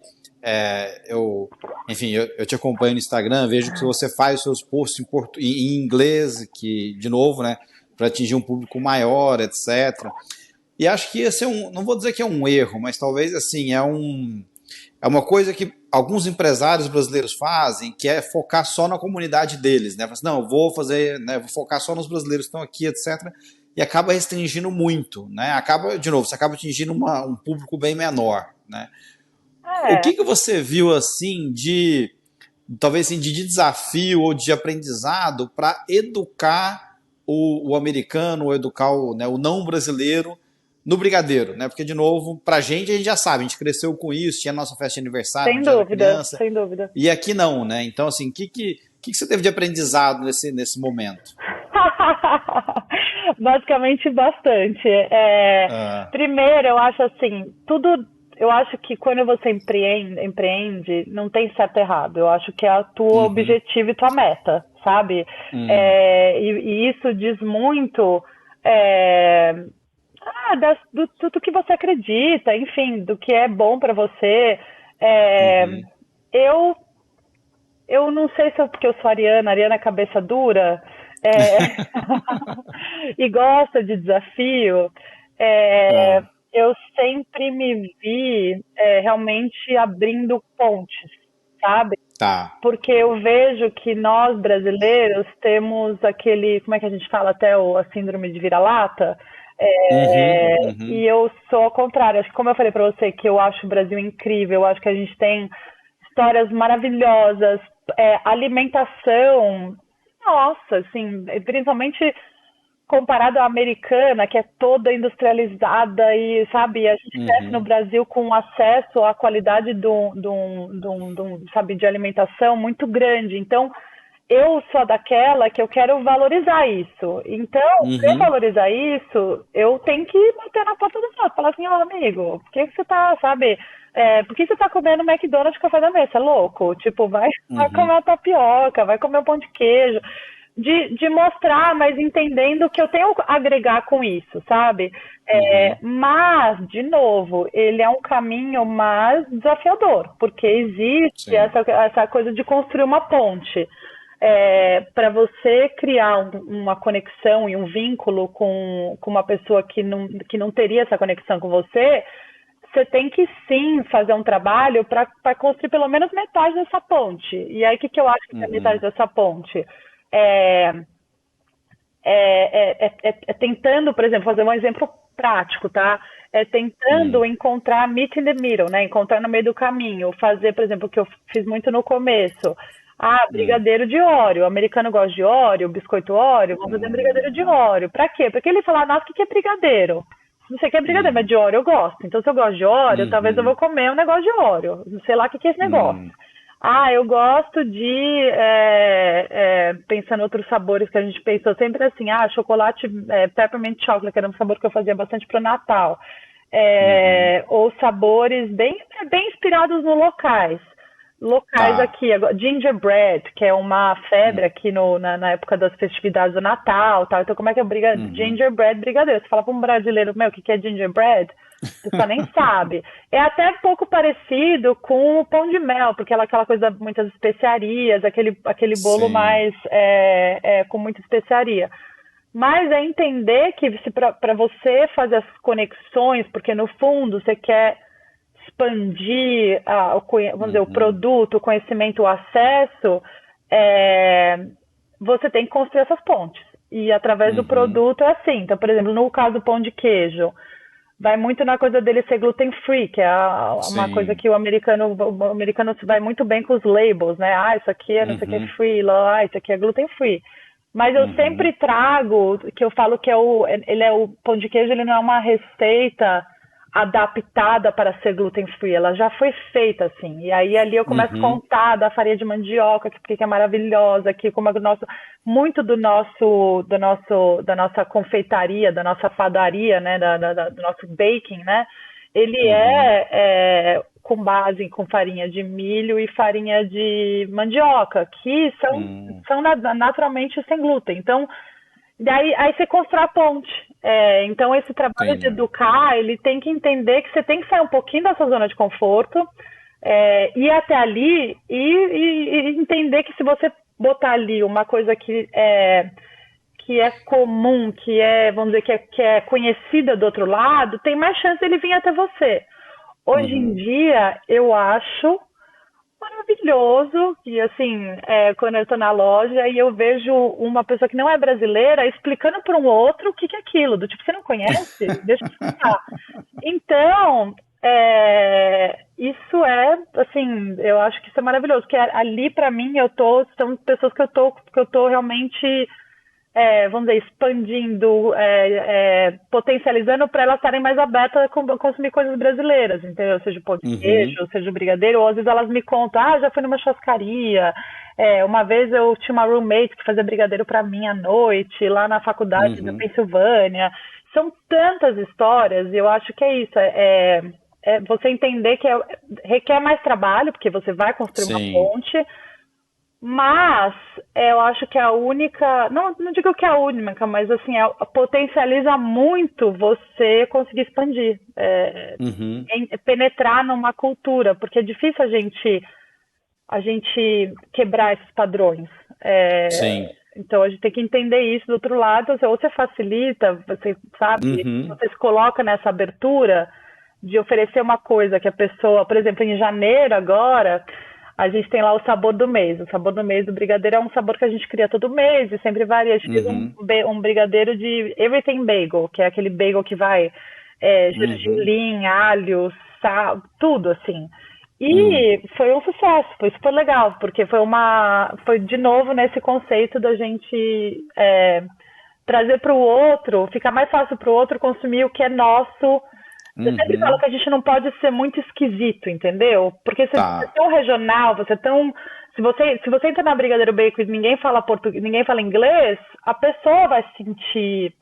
enfim, eu te acompanho no Instagram, vejo que você faz os seus posts em inglês, que, de novo, né, para atingir um público maior, etc. E acho que esse não vou dizer que é um erro, mas talvez assim, é uma coisa que alguns empresários brasileiros fazem, que é focar só na comunidade deles, né? Fala assim, não, eu vou fazer, né, vou focar só nos brasileiros que estão aqui, etc. E acaba restringindo muito, né? Acaba, de novo, você acaba atingindo um público bem menor, né? O É, que você viu assim talvez assim, de desafio ou de aprendizado para educar o americano, ou educar né, o não brasileiro no brigadeiro, né? Porque, de novo, pra gente, a gente já sabe, a gente cresceu com isso, tinha a nossa festa de aniversário no sem dia da dúvida, criança, sem dúvida. e aqui não, né? Então, assim, que você teve de aprendizado nesse momento? Basicamente, bastante. Ah, Primeiro, eu acho assim, tudo. Eu acho que quando você empreende, não tem certo e errado. Eu acho que é a tua uhum, objetivo e tua meta, sabe? uhum, E isso diz muito é, do que você acredita, enfim, do que é bom para você. É, uhum, eu eu não sei se é porque eu sou ariana é cabeça dura, é, e gosta de desafio, é, ah, eu sempre me vi realmente abrindo pontes, sabe? tá. Porque eu vejo que nós brasileiros temos aquele, como é que a gente fala até a síndrome de vira-lata? Uhum, uhum, E eu sou ao contrário. Acho que como eu falei para você que eu acho o Brasil incrível, eu acho que a gente tem histórias maravilhosas, alimentação, nossa, assim, principalmente comparado à americana, que é toda industrializada e, sabe, a gente cresce no uhum, Brasil com acesso à qualidade sabe, de alimentação muito grande. Então, eu sou daquela que eu quero valorizar isso. Então, para eu uhum, valorizar isso, eu tenho que bater na porta do outro, falar assim, ó, amigo, por que você tá, sabe, por que você tá comendo McDonald's de café da manhã? Você é louco? Tipo, vai comer uhum, uma tapioca, vai comer um pão de queijo. De mostrar, mas entendendo que eu tenho a agregar com isso, sabe? uhum, Mas, de novo, ele é um caminho mais desafiador, porque existe sim. essa coisa de construir uma ponte. Para você criar uma conexão e um vínculo com uma pessoa que não teria essa conexão com você, você tem que sim fazer um trabalho para construir pelo menos metade dessa ponte. E aí, o que eu acho que é metade Uhum, dessa ponte? É, tentando, por exemplo, fazer um exemplo prático, tá? É tentando uhum, encontrar meet in the middle, né? Encontrar no meio do caminho. Fazer, por exemplo, o que eu fiz muito no começo. Ah, uhum, brigadeiro de Oreo. O americano gosta de Oreo, biscoito Oreo. Vamos fazer um brigadeiro de uhum, Oreo. Pra quê? Porque ele fala, nossa, o que é brigadeiro? Não sei o que é brigadeiro, mas uhum, de Oreo eu gosto. Então, se eu gosto de Oreo, talvez eu vou uhum, comer um negócio de Oreo. Não sei lá o que é esse negócio. uhum, Ah, eu gosto de, pensando em outros sabores que a gente pensou sempre assim, chocolate, peppermint chocolate, que era um sabor que eu fazia bastante pro Natal. uhum. Ou sabores bem inspirados no locais Tá. aqui, agora, gingerbread, que é uma febre Uhum, aqui na época das festividades do Natal, tal. Então, como é que é uhum, gingerbread brigadeiro? Você fala para um brasileiro, meu, o que é gingerbread? A pessoa nem sabe. É até um pouco parecido com o pão de mel, porque ela aquela coisa, muitas especiarias, aquele bolo sim. mais com muita especiaria. Mas é entender que para você fazer as conexões, porque no fundo você quer expandir vamos dizer, o Uhum, produto, o conhecimento, o acesso, você tem que construir essas pontes. E através do uhum, produto é assim. Então, por exemplo, no caso do pão de queijo, vai muito na coisa dele ser gluten free, que é uma coisa sim. que o americano vai muito bem com os labels, né? Ah, isso aqui é não sei o que Uhum, free, lá, isso aqui é gluten free. Mas eu uhum, sempre trago, que eu falo que ele é o pão de queijo, ele não é uma receita adaptada para ser gluten free, ela já foi feita assim. E aí ali eu começo a uhum, contar da farinha de mandioca, que é maravilhosa, que como é o nosso muito da nossa confeitaria, da nossa padaria, né, do nosso baking, né? ele Uhum. com base com farinha de milho e farinha de mandioca, que Hum. são naturalmente sem glúten. Então, daí aí você constrói a ponte. Então, esse trabalho de Entendi. educar, ele tem que entender que você tem que sair um pouquinho da sua zona de conforto, ir até ali e entender que se você botar ali uma coisa que é comum, vamos dizer, que é conhecida do outro lado, tem mais chance dele vir até você. Hoje em Uhum. dia, eu acho maravilhoso e assim, quando eu estou na loja e eu vejo uma pessoa que não é brasileira explicando para um outro o que é aquilo, do tipo, você não conhece? Deixa eu explicar. Então, isso assim, eu acho que isso é maravilhoso, porque ali para mim são pessoas que eu tô realmente vamos dizer, expandindo, potencializando para elas estarem mais abertas a consumir coisas brasileiras, entendeu? Seja o pão de Uhum. queijo, seja o brigadeiro, ou às vezes elas me contam, já fui numa churrascaria, uma vez eu tinha uma roommate que fazia brigadeiro para mim à noite, lá na faculdade da Uhum. Pensilvânia. São tantas histórias, e eu acho que é isso, você entender que requer mais trabalho, porque você vai construir uma Sim. ponte, mas eu acho que é a única, não digo que é a única, mas assim, potencializa muito você conseguir expandir, Uhum. penetrar numa cultura, porque é difícil a gente quebrar esses padrões. Sim. Então a gente tem que entender isso do outro lado, ou você facilita, você sabe, Uhum. você se coloca nessa abertura de oferecer uma coisa que a pessoa, por exemplo, em janeiro agora, a gente tem lá o sabor do mês. O sabor do mês do brigadeiro é um sabor que a gente cria todo mês e sempre varia. A gente fez Uhum. um brigadeiro de everything bagel, que é aquele bagel que vai Uhum. gergelim, alho, sal, tudo assim. Uhum. E foi um sucesso, foi super legal, porque foi de novo nesse conceito da gente trazer para o outro, ficar mais fácil para o outro consumir o que é nosso. Eu sempre falo Uhum. que a gente não pode ser muito esquisito, entendeu? Porque você é Tá. tão regional, você é tão. Se você entra na Brigadeiro Bacon e ninguém fala português, ninguém fala inglês, a pessoa vai se sentir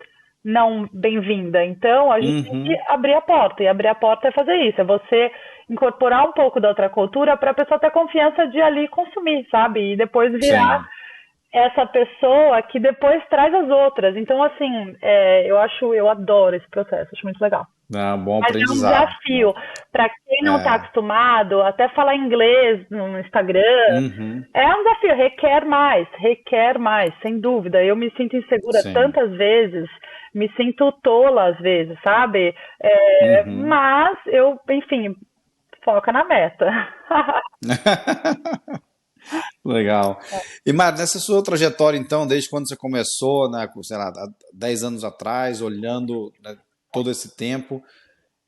não bem-vinda. Então a gente tem que Uhum. abrir a porta. E abrir a porta é fazer isso, é você incorporar um pouco da outra cultura para a pessoa ter confiança de ali consumir, sabe? E depois virar Sim. essa pessoa que depois traz as outras. Então, assim, eu adoro esse processo, acho muito legal. Ah, bom Mas é um aprendizado. desafio. Para quem não está É. acostumado, até falar inglês no Instagram, Uhum. é um desafio, requer mais, sem dúvida. Eu me sinto insegura Sim. tantas vezes, me sinto tola às vezes, sabe? Uhum. Mas eu, enfim, foca na meta. Legal. E, Mário, nessa sua trajetória, então, desde quando você começou, né, sei lá, há 10 anos atrás, olhando, né, todo esse tempo,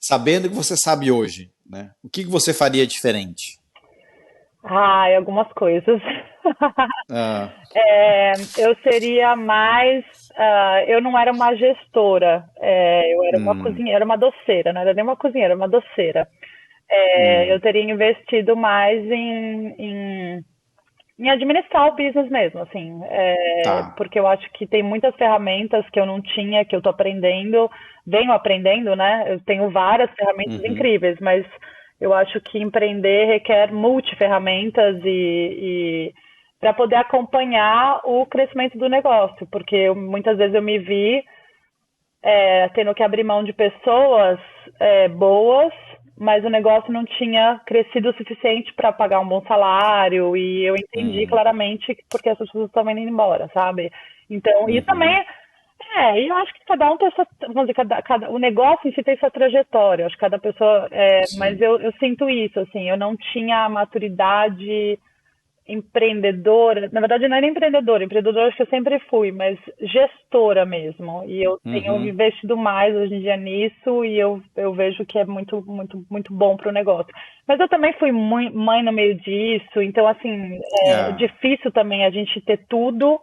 sabendo o que você sabe hoje, né, o que que você faria diferente? Ai, algumas coisas. Ah, Eu seria mais. Eu não era uma gestora, eu era uma hum, cozinheira, era uma doceira, não era nem uma cozinheira, era uma doceira. Eu hum, teria investido mais em administrar o business mesmo, assim, tá. porque eu acho que tem muitas ferramentas que eu não tinha, que eu tô aprendendo, venho aprendendo, né? Eu tenho várias ferramentas Uhum, incríveis, mas eu acho que empreender requer multiferramentas e para poder acompanhar o crescimento do negócio, porque muitas vezes eu me vi tendo que abrir mão de pessoas boas, mas o negócio não tinha crescido o suficiente para pagar um bom salário e eu entendi hum, claramente porque essas pessoas estavam indo embora, sabe? Então, e uhum, também, eu acho que cada um tem essa, vamos dizer, o negócio em si tem sua trajetória, eu acho que cada pessoa, mas sim. eu sinto isso, assim, eu não tinha a maturidade empreendedora, na verdade não era empreendedora acho que eu sempre fui, mas gestora mesmo. E eu tenho Uhum, investido mais hoje em dia nisso e eu vejo que é muito bom para o negócio. Mas eu também fui mãe no meio disso, então assim, é é, difícil também a gente ter tudo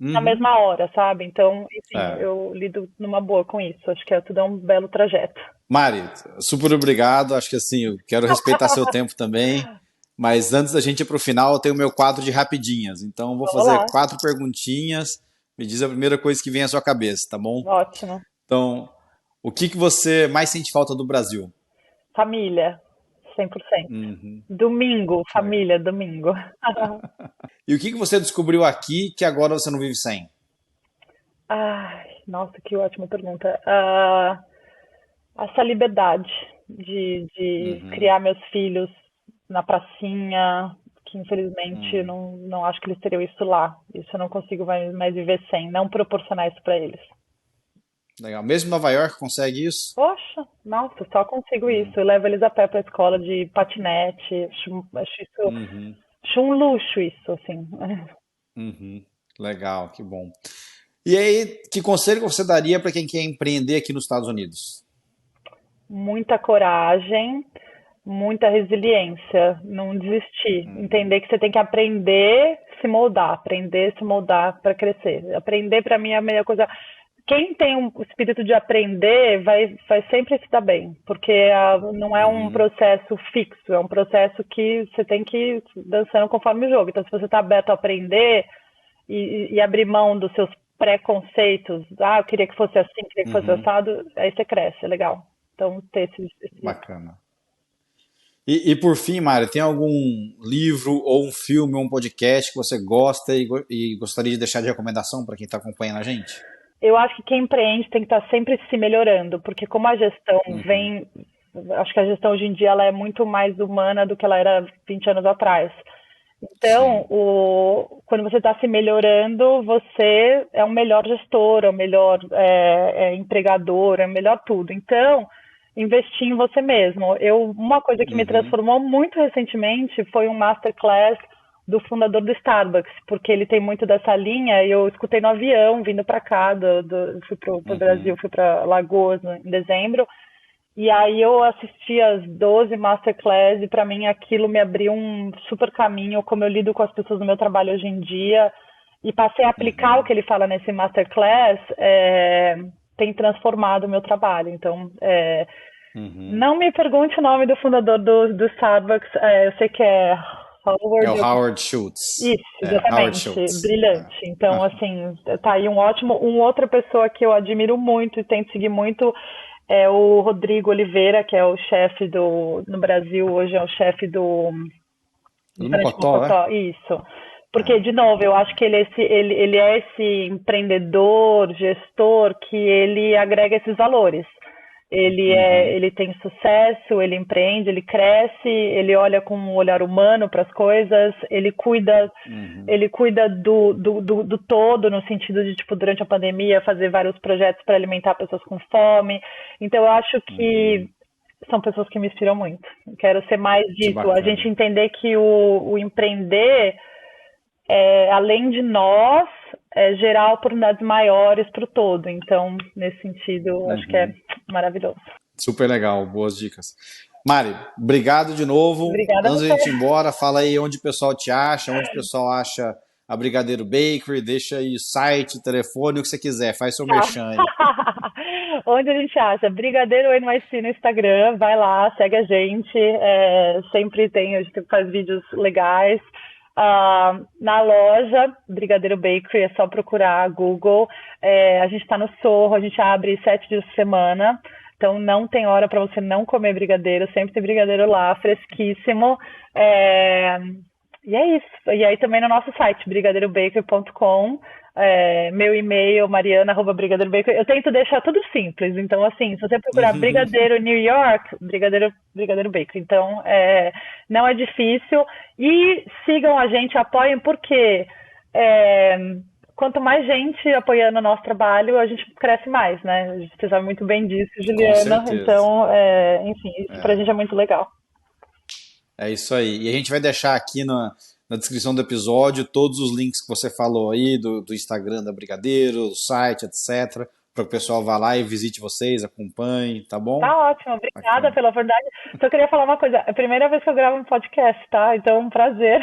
na uhum, mesma hora, sabe? Então, enfim, é. eu lido numa boa com isso. Acho que tudo é um belo trajeto. Mari, super obrigado. Acho que assim, eu quero respeitar seu tempo também. Mas antes da gente ir para o final, eu tenho o meu quadro de rapidinhas. Então, eu vou Vamos fazer lá. 4 perguntinhas. Me diz a primeira coisa que vem à sua cabeça, tá bom? Ótimo. Então, o que que você mais sente falta do Brasil? família, 100%. Uhum. Domingo, Que legal. família, domingo. E o que você descobriu aqui que agora você não vive sem? Ai, nossa, que ótima pergunta. Essa liberdade de Uhum. criar meus filhos na pracinha, que infelizmente eu não acho que eles teriam isso lá. Isso eu não consigo mais viver sem, não proporcionar isso para eles. Legal. Mesmo em Nova York consegue isso? Poxa, nossa, só consigo isso. Eu levo eles a pé para a escola de patinete. Uhum. Acho um luxo isso, assim. Uhum. Legal, que bom. E aí, que conselho você daria para quem quer empreender aqui nos Estados Unidos? Muita coragem, muita resiliência, não desistir, entender que você tem que aprender, se moldar para crescer. Aprender para mim é a melhor coisa. Quem tem um espírito de aprender vai sempre se dar bem, porque não é um Uhum. processo fixo, é um processo que você tem que ir dançando conforme o jogo. Então, se você está aberto a aprender e abrir mão dos seus preconceitos, eu queria que fosse assim, queria que fosse Uhum. assado, aí você cresce, é legal. Então, ter esse. Bacana. E por fim, Mário, tem algum livro ou um filme ou um podcast que você gosta e gostaria de deixar de recomendação para quem está acompanhando a gente? Eu acho que quem empreende tem que estar sempre se melhorando, porque como a gestão Uhum. vem, acho que a gestão hoje em dia ela é muito mais humana do que ela era 20 anos atrás. Então, Sim. quando você está se melhorando, você é um melhor gestor, é um melhor empregador, é um melhor tudo. Então, investir em você mesmo. Uma coisa que me Uhum. transformou muito recentemente foi um masterclass do fundador do Starbucks, porque ele tem muito dessa linha e eu escutei no avião vindo para cá, fui para o Brasil, Uhum. fui para Lagoas em dezembro, e aí eu assisti as 12 masterclass e para mim aquilo me abriu um super caminho, como eu lido com as pessoas no meu trabalho hoje em dia, e passei a aplicar o Uhum. que ele fala nesse masterclass, tem transformado o meu trabalho. Então, Uhum. não me pergunte o nome do fundador do Starbucks, eu sei que é É o Howard. Howard Schultz. Isso, É, Howard exatamente, Schultz. brilhante. Então, É. assim, tá aí uma outra pessoa que eu admiro muito e tento seguir muito é o Rodrigo Oliveira, que é o chefe no Brasil, hoje é o chefe do Do Restaurante Mocotó, é? Mocotó, isso. Porque, É. de novo, eu acho que ele é esse empreendedor, gestor, que ele agrega esses valores. Uhum. Ele tem sucesso, ele empreende, ele cresce, ele olha com um olhar humano para as coisas, Uhum. ele cuida do todo, no sentido de, tipo, durante a pandemia, fazer vários projetos para alimentar pessoas com fome. Então, eu acho que Uhum. são pessoas que me inspiram muito. Quero ser mais Que disso. A gente bacana. entender que o empreender, além de nós, gerar oportunidades maiores para o todo. Então, nesse sentido, acho que é Uhum. maravilhoso. Super legal, boas dicas. Mari, obrigado de novo. Obrigada a Antes da você. gente ir embora, fala aí onde o pessoal te acha, onde o pessoal acha a Brigadeiro Bakery, deixa aí o site, telefone, o que você quiser, faz seu Tá. merchan aí. Onde a gente acha? Brigadeiro NYC no Instagram, vai lá, segue a gente. Sempre tem, a gente faz vídeos legais. Na loja, Brigadeiro Bakery, é só procurar Google. A gente está no Sorro, a gente abre 7 dias por semana. Então não tem hora para você não comer brigadeiro, sempre tem brigadeiro lá, fresquíssimo. É, E é isso. E aí também no nosso site, brigadeirobaker.com, meu e-mail, mariana@brigadeirobaker. Eu tento deixar tudo simples. Então, assim, se você procurar Brigadeiro New York, Brigadeiro Baker. Então, não é difícil. E sigam a gente, apoiem, porque é, quanto mais gente apoiando o nosso trabalho, a gente cresce mais, né? Você sabe muito bem disso, Com Juliana. certeza. Então, enfim, isso pra gente é muito legal. É isso aí. E a gente vai deixar aqui na descrição do episódio todos os links que você falou aí, do Instagram da Brigadeiro, do site, etc. Para o pessoal vá lá e visite vocês, acompanhe, tá bom? Tá ótimo, obrigada Bacana. pela oportunidade. Só queria falar uma coisa, é a primeira vez que eu gravo um podcast, tá? Então, é um prazer.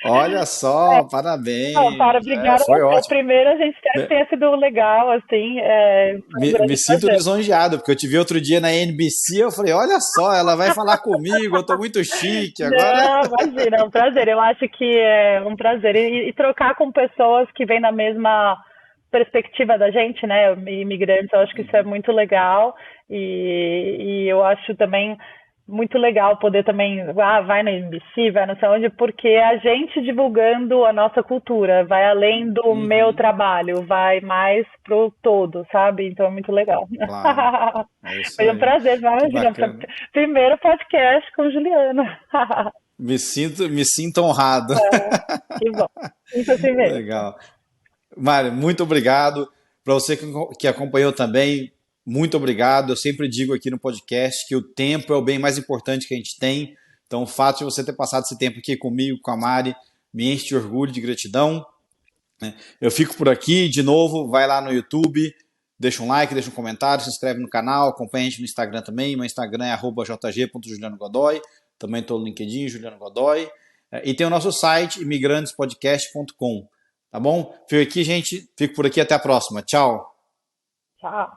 Olha É, só, não, para, parabéns. É, obrigada a foi você. O ótimo. primeiro a gente espero que tenha sido legal, assim, foi um Me grande sinto prazer. lisonjeado, porque eu te vi outro dia na NBC, eu falei, olha só, ela vai falar comigo, eu tô muito chique agora. Não, imagina, é um prazer. Eu acho que é um prazer. E trocar com pessoas que vêm da mesma perspectiva da gente, né, imigrantes, eu acho que isso é muito legal e eu acho também muito legal poder também, vai na NBC, vai não sei onde, porque é a gente divulgando a nossa cultura, vai além do meu Uhum, trabalho, vai mais pro todo, sabe? Então é muito legal. claro. É isso Foi um aí. prazer, Que imagina, bacana. primeiro podcast com Juliana. Me sinto honrado. Que bom. Isso assim mesmo. Legal. Mário, muito obrigado. Para você que acompanhou também, muito obrigado. Eu sempre digo aqui no podcast que o tempo é o bem mais importante que a gente tem. Então, o fato de você ter passado esse tempo aqui comigo, com a Mari, me enche de orgulho, de gratidão. Eu fico por aqui, de novo, vai lá no YouTube, deixa um like, deixa um comentário, se inscreve no canal, acompanha a gente no Instagram também. Meu Instagram é @jg.julianogodoy. Também estou no LinkedIn, Juliano Godoy. E tem o nosso site, imigrantespodcast.com. Tá bom? Fico aqui, gente. Fico por aqui. Até a próxima. Tchau. Tchau.